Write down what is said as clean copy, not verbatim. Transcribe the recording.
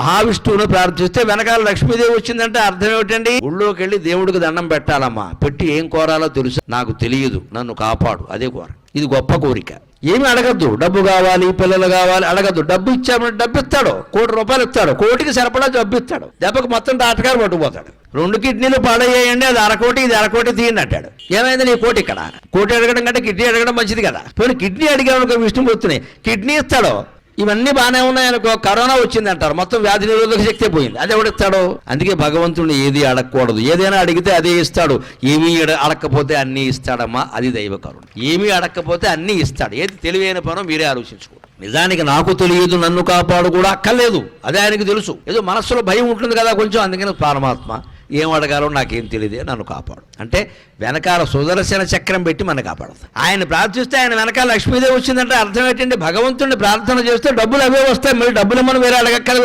మహావిష్ణువును ప్రార్థిస్తే వెనకాల లక్ష్మీదేవి వచ్చిందంటే అర్థం ఏమిటండి? ఊళ్ళోకి వెళ్ళి దేవుడికి దండం పెట్టాలమ్మా, పెట్టి ఏం కోరాలో తెలుసు, నాకు తెలియదు, నన్ను కాపాడు, అదే కోర. ఇది గొప్ప కోరిక. ఏమి అడగద్దు, డబ్బు కావాలి, పిల్లలు కావాలి అడగద్దు. డబ్బు ఇచ్చామంటే డబ్బు ఇస్తాడు, ₹1,00,00,000 ఇస్తాడు, కోటికి సరిపడా డబ్బు ఇస్తాడు. దెబ్బకు మొత్తం డాటకారు పట్టుకుపోతాడు. 2 కిడ్నీలు పాడయ్యాయండి, అది అరకోటి, ఇది అరకోటి తీయండి అంటాడు. ఏమైంది నీ కోటి ఇక్కడ? కోటి అడగడం కంటే కిడ్నీ అడగడం మంచిది కదా. పోనీ కిడ్నీ అడిగాడు విష్ణుమూర్తిని, కిడ్నీ ఇస్తాడు. ఇవన్నీ బాగానే ఉన్నాయనుకో, కరోనా వచ్చింది అంటారు, మొత్తం వ్యాధి నిరోధక శక్తి పోయింది, అది ఎవడిస్తాడు? అందుకే భగవంతుడిని ఏది అడగకూడదు. ఏదైనా అడిగితే అదే ఇస్తాడు. ఏమీ అడగకపోతే అన్నీ ఇస్తాడమ్మా, అది దైవ కరుణ. ఏమీ అడగకపోతే అన్నీ ఇస్తాడు. ఏది తెలివైన పనో మీరే ఆలోచించుకోండి. నిజానికి నాకు తెలియదు, నన్ను కాపాడు కూడా అక్కర్లేదు, అదే ఆయనకి తెలుసు. ఏదో మనస్సులో భయం ఉంటుంది కదా కొంచెం, అందుకని పరమాత్మ ఏం అడగాలో నాకేం తెలియదే, నన్ను కాపాడు అంటే వెనకాల సుదర్శన చక్రం పెట్టి మన కాపాడదు. ఆయన ప్రార్థిస్తే ఆయన వెనకాల లక్ష్మీదేవి వచ్చిందంటే అర్థం ఏంటంటే భగవంతుడిని ప్రార్థన చేస్తే డబ్బులు అవే వస్తాయి. మళ్ళీ డబ్బులు మనం వేరే అడగక్కర్లేదు.